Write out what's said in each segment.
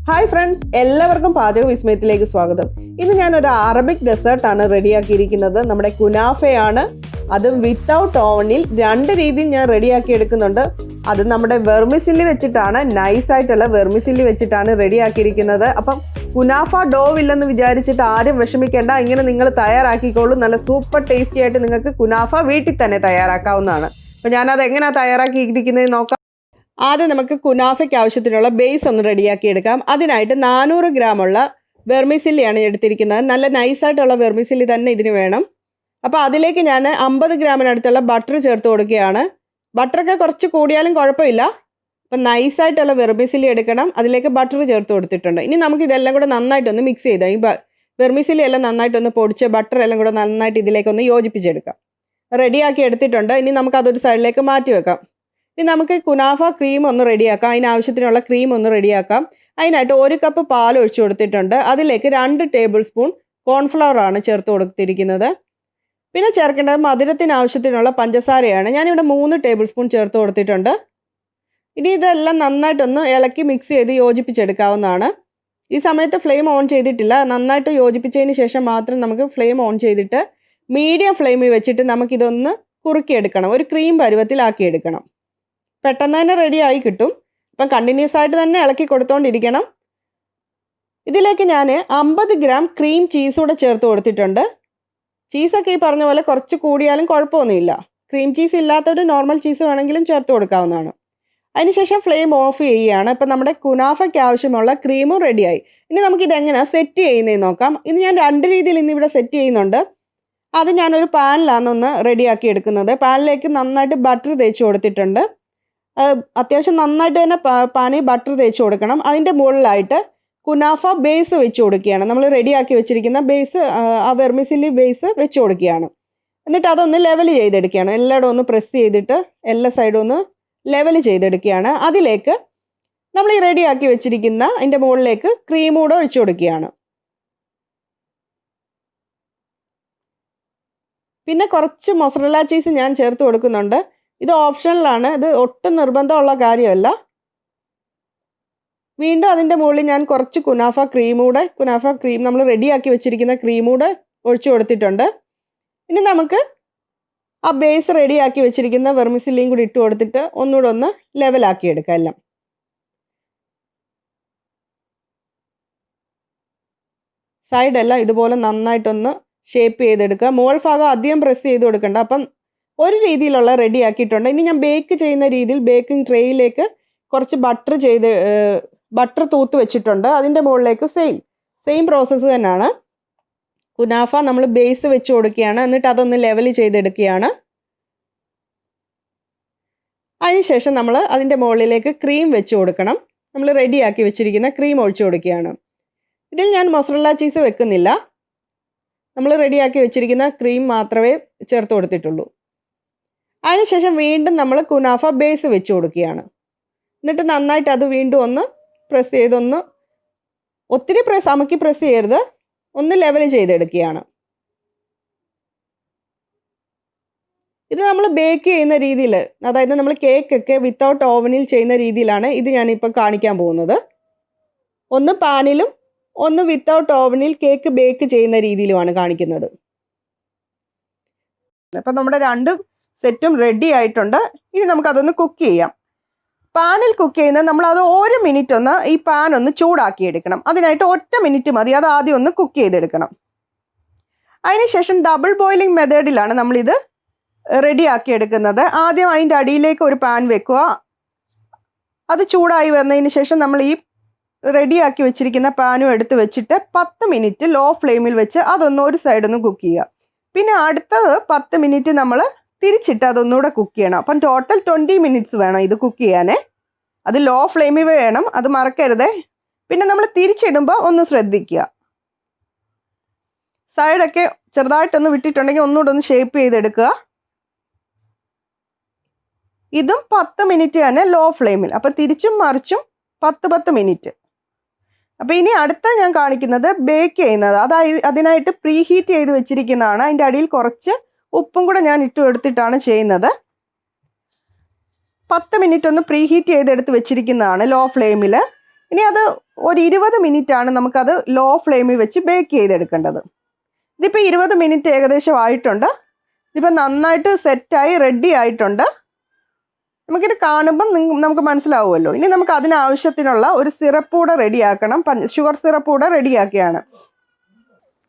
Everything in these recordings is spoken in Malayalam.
ഹായ് ഫ്രണ്ട്സ്, എല്ലാവർക്കും പാചക വിസ്മയത്തിലേക്ക് സ്വാഗതം. ഇന്ന് ഞാനൊരു അറബിക് ഡെസേർട്ടാണ് റെഡിയാക്കിയിരിക്കുന്നത്. നമ്മുടെ കുനാഫയാണ്. അതും വിത്തൗട്ട് ഓവനിൽ 2 രീതിയിൽ ഞാൻ റെഡിയാക്കി എടുക്കുന്നുണ്ട്. അത് നമ്മുടെ വെർമിസില്ലി വെച്ചിട്ടാണ്, നൈസായിട്ടുള്ള വെർമിസില്ലി വെച്ചിട്ടാണ് റെഡിയാക്കിയിരിക്കുന്നത്. അപ്പം കുനാഫ ഡോവ് ഇല്ലെന്ന് വിചാരിച്ചിട്ട് ആരും വിഷമിക്കേണ്ട. ഇങ്ങനെ നിങ്ങൾ തയ്യാറാക്കിക്കോളൂ. നല്ല സൂപ്പർ ടേസ്റ്റി ആയിട്ട് നിങ്ങൾക്ക് കുനാഫ വീട്ടിൽ തന്നെ തയ്യാറാക്കാവുന്നതാണ്. അപ്പം ഞാനത് എങ്ങനെയാണ് തയ്യാറാക്കിയിരിക്കുന്നത് നോക്കാം. ആദ്യം നമുക്ക് കുനാഫയ്ക്ക് ആവശ്യത്തിനുള്ള ബേസ് ഒന്ന് റെഡിയാക്കി എടുക്കാം. അതിനായിട്ട് 400 ഗ്രാമുള്ള വെർമിസില്ലിയാണ് എടുത്തിരിക്കുന്നത്. നല്ല നൈസായിട്ടുള്ള വെർമിസില്ലി തന്നെ ഇതിന് വേണം. അപ്പോൾ അതിലേക്ക് ഞാൻ 50 ഗ്രാമിനടുത്തുള്ള ബട്ടർ ചേർത്ത് കൊടുക്കുകയാണ്. ബട്ടറൊക്കെ കുറച്ച് കൂടിയാലും കുഴപ്പമില്ല. അപ്പം നൈസായിട്ടുള്ള വെർമിസില്ലി എടുക്കണം. അതിലേക്ക് ബട്ടർ ചേർത്ത് കൊടുത്തിട്ടുണ്ട്. ഇനി നമുക്ക് ഇതെല്ലാം കൂടെ നന്നായിട്ടൊന്ന് മിക്സ് ചെയ്താൽ ഈ വെർമിസില്ലി എല്ലാം നന്നായിട്ടൊന്ന് പൊടിച്ച് ബട്ടർ എല്ലാം കൂടെ നന്നായിട്ട് ഇതിലേക്കൊന്ന് യോജിപ്പിച്ചെടുക്കാം. റെഡിയാക്കി എടുത്തിട്ടുണ്ട്. ഇനി നമുക്ക് അതൊരു സൈഡിലേക്ക് മാറ്റി വെക്കാം. ഇനി നമുക്ക് കുനാഫ ക്രീം ഒന്ന് റെഡിയാക്കാം. അതിനാവശ്യത്തിനുള്ള ക്രീം ഒന്ന് റെഡിയാക്കാം. അതിനായിട്ട് 1 കപ്പ് പാൽ ഒഴിച്ചു കൊടുത്തിട്ടുണ്ട്. അതിലേക്ക് 2 ടേബിൾ സ്പൂൺ കോൺഫ്ലവർ ആണ് ചേർത്ത് കൊടുത്തിരിക്കുന്നത്. പിന്നെ ചേർക്കേണ്ടത് മധുരത്തിന് ആവശ്യത്തിനുള്ള പഞ്ചസാരയാണ്. ഞാനിവിടെ 3 ടേബിൾ സ്പൂൺ ചേർത്ത് കൊടുത്തിട്ടുണ്ട്. ഇനി ഇതെല്ലാം നന്നായിട്ടൊന്ന് ഇളക്കി മിക്സ് ചെയ്ത് യോജിപ്പിച്ചെടുക്കാവുന്നതാണ്. ഈ സമയത്ത് ഫ്ലെയിം ഓൺ ചെയ്തിട്ടില്ല. നന്നായിട്ട് യോജിപ്പിച്ചതിന് ശേഷം മാത്രം നമുക്ക് ഫ്ലെയിം ഓൺ ചെയ്തിട്ട് മീഡിയം ഫ്ലെയിമിൽ വെച്ചിട്ട് നമുക്കിതൊന്ന് കുറുക്കിയെടുക്കണം. ഒരു ക്രീം പരുവത്തിലാക്കിയെടുക്കണം. പെട്ടെന്ന് തന്നെ റെഡി ആയി കിട്ടും. അപ്പം കണ്ടിന്യൂസ് ആയിട്ട് തന്നെ ഇളക്കി കൊടുത്തോണ്ടിരിക്കണം. ഇതിലേക്ക് ഞാൻ 50 ഗ്രാം ക്രീം ചീസ് കൂടെ ചേർത്ത് കൊടുത്തിട്ടുണ്ട്. ചീസൊക്കെ ഈ പറഞ്ഞ പോലെ കുറച്ച് കൂടിയാലും കുഴപ്പമൊന്നുമില്ല. ക്രീം ചീസ് ഇല്ലാത്തൊരു നോർമൽ ചീസ് വേണമെങ്കിലും ചേർത്ത് കൊടുക്കാവുന്നതാണ്. അതിനുശേഷം ഫ്ലെയിം ഓഫ് ചെയ്യുകയാണ്. ഇപ്പം നമ്മുടെ കുനാഫയ്ക്ക് ആവശ്യമുള്ള ക്രീമും റെഡിയായി. ഇനി നമുക്കിതെങ്ങനെയാണ് സെറ്റ് ചെയ്യുന്നതെന്ന് നോക്കാം. ഇത് ഞാൻ 2 രീതിയിൽ ഇന്നിവിടെ സെറ്റ് ചെയ്യുന്നുണ്ട്. അത് ഞാനൊരു പാനിലാണ് ഒന്ന് റെഡിയാക്കി എടുക്കുന്നത്. പാനിലേക്ക് നന്നായിട്ട് ബട്ടർ തേച്ച് കൊടുത്തിട്ടുണ്ട്. അത്യാവശ്യം നന്നായിട്ട് തന്നെ പാനി ബട്ടർ തേച്ച് കൊടുക്കണം. അതിൻ്റെ മുകളിലായിട്ട് കുനാഫ ബേസ് വെച്ച് കൊടുക്കുകയാണ്. നമ്മൾ റെഡിയാക്കി വെച്ചിരിക്കുന്ന ബേസ്, ആ വെർമിസില്ലി ബേസ് വെച്ച് കൊടുക്കുകയാണ്. എന്നിട്ട് അതൊന്ന് ലെവൽ ചെയ്തെടുക്കുകയാണ്. എല്ലായിടും ഒന്ന് പ്രസ് ചെയ്തിട്ട് എല്ലാ സൈഡും ഒന്ന് ലെവൽ ചെയ്തെടുക്കുകയാണ്. അതിലേക്ക് നമ്മൾ ഈ റെഡിയാക്കി വെച്ചിരിക്കുന്ന അതിൻ്റെ മുകളിലേക്ക് ക്രീം കൂടെ ഒഴിച്ചു കൊടുക്കുകയാണ്. പിന്നെ കുറച്ച് മൊസറല്ല ചീസ് ഞാൻ ചേർത്ത് കൊടുക്കുന്നുണ്ട്. ഇത് ഓപ്ഷണലാണ്. ഇത് ഒട്ടും നിർബന്ധമുള്ള കാര്യമല്ല. വീണ്ടും അതിൻ്റെ മുകളിൽ ഞാൻ കുറച്ച് കുനാഫ ക്രീം നമ്മൾ റെഡിയാക്കി വെച്ചിരിക്കുന്ന ക്രീം കൂടെ ഒഴിച്ചു കൊടുത്തിട്ടുണ്ട്. ഇനി നമുക്ക് ആ ബേസ് റെഡിയാക്കി വെച്ചിരിക്കുന്ന വെർമിസില്ലിയും കൂടി ഇട്ട് കൊടുത്തിട്ട് ഒന്നുകൂടെ ഒന്ന് ലെവലാക്കി എടുക്കാം എല്ലാം. സൈഡെല്ലാം ഇതുപോലെ നന്നായിട്ടൊന്ന് ഷേപ്പ് ചെയ്തെടുക്കുക. മുകൾ ഭാഗം അധികം പ്രസ് ചെയ്ത് കൊടുക്കണ്ട. അപ്പം ഒരു രീതിയിലുള്ള റെഡി ആക്കിയിട്ടുണ്ട്. ഇനി ഞാൻ ബേക്ക് ചെയ്യുന്ന രീതിയിൽ ബേക്കിംഗ് ട്രേയിലേക്ക് കുറച്ച് ബട്ടർ തൂത്ത് വെച്ചിട്ടുണ്ട്. അതിൻ്റെ മുകളിലേക്ക് സെയിം പ്രോസസ്സ് തന്നെയാണ്. കുനാഫ നമ്മൾ ബേസ് വെച്ച് കൊടുക്കുകയാണ്. എന്നിട്ട് അതൊന്ന് ലെവൽ ചെയ്തെടുക്കുകയാണ്. അതിനുശേഷം നമ്മൾ അതിൻ്റെ മുകളിലേക്ക് ക്രീം വെച്ച് കൊടുക്കണം. നമ്മൾ റെഡിയാക്കി വെച്ചിരിക്കുന്ന ക്രീം ഒഴിച്ചു കൊടുക്കുകയാണ്. ഇതിൽ ഞാൻ മൊസറല്ല ചീസ് വെക്കുന്നില്ല. നമ്മൾ റെഡിയാക്കി വെച്ചിരിക്കുന്ന ക്രീം മാത്രമേ ചേർത്ത് കൊടുത്തിട്ടുള്ളൂ. അതിനുശേഷം വീണ്ടും നമ്മൾ കുനാഫ ബേസ് വെച്ച് കൊടുക്കുകയാണ്. എന്നിട്ട് നന്നായിട്ട് അത് വീണ്ടും ഒന്ന് പ്രസ് ചെയ്തൊന്ന് ഒത്തിരി അമക്കി പ്രസ് ചെയ്യരുത്, ഒന്ന് ലെവൽ ചെയ്തെടുക്കുകയാണ്. ഇത് നമ്മൾ ബേക്ക് ചെയ്യുന്ന രീതിയിൽ, അതായത് നമ്മൾ കേക്കൊക്കെ വിത്തൗട്ട് ഓവനിൽ ചെയ്യുന്ന രീതിയിലാണ് ഇത് ഞാനിപ്പോൾ കാണിക്കാൻ പോകുന്നത്. ഒന്ന് പാനിലും ഒന്ന് വിത്തൗട്ട് ഓവനിൽ കേക്ക് ബേക്ക് ചെയ്യുന്ന രീതിയിലുമാണ് കാണിക്കുന്നത്. അപ്പം നമ്മുടെ 2 സെറ്റും റെഡി ആയിട്ടുണ്ട്. ഇനി നമുക്കതൊന്ന് കുക്ക് ചെയ്യാം. പാനിൽ കുക്ക് ചെയ്യുന്നത് നമ്മളത് 1 മിനിറ്റ് ഒന്ന് ഈ പാൻ ഒന്ന് ചൂടാക്കി എടുക്കണം. അതിനായിട്ട് 1 മിനിറ്റ് മതി. അത് ആദ്യം ഒന്ന് കുക്ക് ചെയ്തെടുക്കണം. അതിനുശേഷം ഡബിൾ ബോയിലിംഗ് മെത്തേഡിലാണ് നമ്മളിത് റെഡിയാക്കി എടുക്കുന്നത്. ആദ്യം അതിൻ്റെ അടിയിലേക്ക് ഒരു പാൻ വെക്കുക. അത് ചൂടായി വന്നതിന് ശേഷം നമ്മൾ ഈ റെഡിയാക്കി വെച്ചിരിക്കുന്ന പാനും എടുത്ത് വെച്ചിട്ട് 10 മിനിറ്റ് ലോ ഫ്ലെയിമിൽ വെച്ച് അതൊന്ന് ഒരു സൈഡൊന്ന് കുക്ക് ചെയ്യുക. പിന്നെ അടുത്തത് 10 മിനിറ്റ് നമ്മൾ തിരിച്ചിട്ട് അതൊന്നുകൂടെ കുക്ക് ചെയ്യണം. അപ്പം ടോട്ടൽ 20 മിനിറ്റ്സ് വേണം ഇത് കുക്ക് ചെയ്യാനേ. അത് ലോ ഫ്ലെയിമിൽ വേണം, അത് മറക്കരുതേ. പിന്നെ നമ്മൾ തിരിച്ചിടുമ്പോൾ ഒന്ന് ശ്രദ്ധിക്കുക. സൈഡൊക്കെ ചെറുതായിട്ടൊന്ന് വിട്ടിട്ടുണ്ടെങ്കിൽ ഒന്നുകൂടെ ഒന്ന് ഷേപ്പ് ചെയ്തെടുക്കുക. ഇതും 10 മിനിറ്റ് തന്നെ ലോ ഫ്ലെയിമിൽ. അപ്പം തിരിച്ചും മറിച്ചും 10 മിനിറ്റ്. അപ്പോൾ ഇനി അടുത്ത ഞാൻ കാണിക്കുന്നത് ബേക്ക് ചെയ്യുന്നത്. അതിനായിട്ട് പ്രീ ഹീറ്റ് ചെയ്ത് വെച്ചിരിക്കുന്നതാണ്. അതിൻ്റെ അടിയിൽ കുറച്ച് ഉപ്പും കൂടെ ഞാൻ ഇട്ട് എടുത്തിട്ടാണ് ചെയ്യുന്നത്. 10 മിനിറ്റ് ഒന്ന് പ്രീ ഹീറ്റ് ചെയ്തെടുത്ത് വെച്ചിരിക്കുന്നതാണ് ലോ ഫ്ലെയിമിൽ. ഇനി അത് ഒരു 20 മിനിറ്റ് ആണ് നമുക്കത് ലോ ഫ്ലെയിമിൽ വെച്ച് ബേക്ക് ചെയ്തെടുക്കേണ്ടത്. ഇതിപ്പോൾ 20 മിനിറ്റ് ഏകദേശം ആയിട്ടുണ്ട്. ഇതിപ്പോൾ നന്നായിട്ട് സെറ്റായി റെഡി ആയിട്ടുണ്ട്. നമുക്കിത് കാണുമ്പം നമുക്ക് മനസ്സിലാവുമല്ലോ. ഇനി നമുക്ക് അതിനാവശ്യത്തിനുള്ള ഒരു സിറപ്പ് കൂടെ റെഡിയാക്കണം. ഷുഗർ സിറപ്പ് കൂടെ റെഡിയാക്കിയാണ്.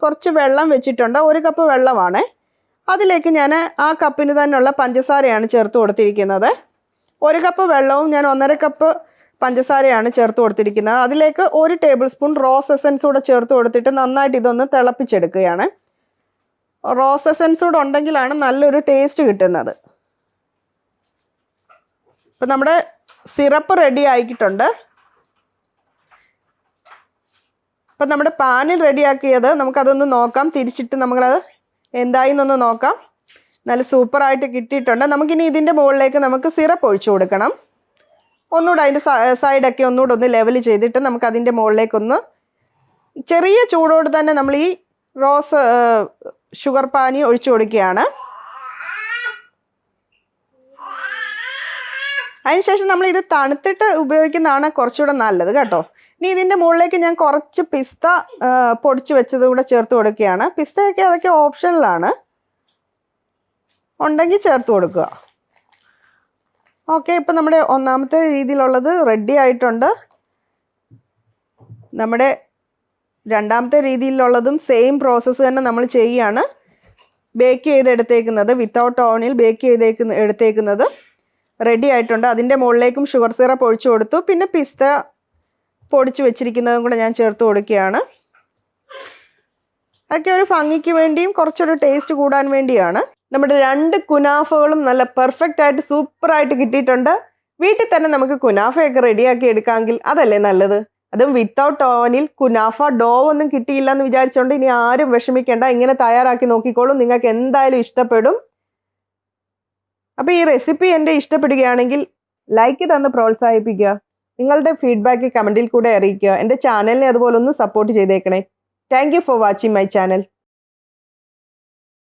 കുറച്ച് വെള്ളം വെച്ചിട്ടുണ്ട്. 1 കപ്പ് വെള്ളമാണ്. അതിലേക്ക് ഞാൻ ആ കപ്പിന് തന്നെയുള്ള പഞ്ചസാരയാണ് ചേർത്ത് കൊടുത്തിരിക്കുന്നത്. 1 കപ്പ് വെള്ളവും ഞാൻ 1.5 കപ്പ് പഞ്ചസാരയാണ് ചേർത്ത് കൊടുത്തിരിക്കുന്നത്. അതിലേക്ക് 1 ടേബിൾ സ്പൂൺ റോസ് എസൻസ് കൂടെ ചേർത്ത് കൊടുത്തിട്ട് നന്നായിട്ട് ഇതൊന്ന് തിളപ്പിച്ചെടുക്കുകയാണ്. റോസ് എസൻസ് കൂടെ ഉണ്ടെങ്കിലാണ് നല്ലൊരു ടേസ്റ്റ് കിട്ടുന്നത്. ഇപ്പം നമ്മുടെ സിറപ്പ് റെഡി ആക്കിയിട്ടുണ്ട്. അപ്പം നമ്മുടെ പാനിൽ റെഡിയാക്കിയത് നമുക്കതൊന്ന് നോക്കാം. തിരിച്ചിട്ട് നമ്മളത് എന്തായി എന്നൊന്ന് നോക്കാം. നല്ല സൂപ്പറായിട്ട് കിട്ടിയിട്ടുണ്ട്. നമുക്കിനി ഇതിൻ്റെ മുകളിലേക്ക് നമുക്ക് സിറപ്പ് ഒഴിച്ചു കൊടുക്കണം. ഒന്നുകൂടെ അതിൻ്റെ സൈഡൊക്കെ ഒന്നുകൂടെ ഒന്ന് ലെവൽ ചെയ്തിട്ട് നമുക്കതിൻ്റെ മുകളിലേക്കൊന്ന് ചെറിയ ചൂടോട് തന്നെ നമ്മൾ ഈ റോസ് ഷുഗർ പാനി ഒഴിച്ചു കൊടുക്കുകയാണ്. അതിനുശേഷം നമ്മൾ ഇത് തണുത്തിട്ട് ഉപയോഗിക്കുന്നതാണ് കുറച്ചുകൂടെ നല്ലത് കേട്ടോ. ഇനി ഇതിൻ്റെ മുകളിലേക്ക് ഞാൻ കുറച്ച് പിസ്ത പൊടിച്ച് വെച്ചത് കൂടെ ചേർത്ത് കൊടുക്കുകയാണ്. പിസ്തയൊക്കെ അതൊക്കെ ഓപ്ഷനിലാണ്, ഉണ്ടെങ്കിൽ ചേർത്ത് കൊടുക്കുക. ഓക്കെ, ഇപ്പം നമ്മുടെ ഒന്നാമത്തെ രീതിയിലുള്ളത് റെഡി ആയിട്ടുണ്ട്. നമ്മുടെ രണ്ടാമത്തെ രീതിയിലുള്ളതും സെയിം പ്രോസസ്സ് തന്നെ നമ്മൾ ചെയ്യുകയാണ്. ബേക്ക് ചെയ്തെടുത്തേക്കുന്നത് വിത്തൗട്ട് ഓവനിൽ ബേക്ക് എടുത്തേക്കുന്നത് റെഡി ആയിട്ടുണ്ട്. അതിൻ്റെ മുകളിലേക്കും ഷുഗർ സിറപ്പ് ഒഴിച്ചു കൊടുത്തു. പിന്നെ പിസ്ത പൊടിച്ച് വെച്ചിരിക്കുന്നതും കൂടെ ഞാൻ ചേർത്ത് കൊടുക്കുകയാണ്. അതൊക്കെ ഒരു ഭംഗിക്ക് വേണ്ടിയും കുറച്ചൊരു ടേസ്റ്റ് കൂടാൻ വേണ്ടിയാണ്. നമ്മുടെ 2 കുനാഫകളും നല്ല പെർഫെക്റ്റ് ആയിട്ട് സൂപ്പറായിട്ട് കിട്ടിയിട്ടുണ്ട്. വീട്ടിൽ തന്നെ നമുക്ക് കുനാഫയൊക്കെ റെഡിയാക്കി എടുക്കാമെങ്കിൽ അതല്ലേ നല്ലത്. അതും വിത്തൗട്ട് ഓവനിൽ. കുനാഫ ഡോ ഒന്നും കിട്ടിയില്ല എന്ന് വിചാരിച്ചുകൊണ്ട് ഇനി ആരും വിഷമിക്കേണ്ട. ഇങ്ങനെ തയ്യാറാക്കി നോക്കിക്കോളും, നിങ്ങൾക്ക് എന്തായാലും ഇഷ്ടപ്പെടും. അപ്പോൾ ഈ റെസിപ്പി എൻ്റെ ഇഷ്ടപ്പെടുകയാണെങ്കിൽ ലൈക്ക് തന്ന് പ്രോത്സാഹിപ്പിക്കുക. നിങ്ങളുടെ ഫീഡ്ബാക്ക് കമൻറ്റിൽ കൂടെ അറിയിക്കുക. എൻ്റെ ചാനലിനെ അതുപോലെ ഒന്ന് സപ്പോർട്ട് ചെയ്തേക്കണേ. Thank you for watching my channel.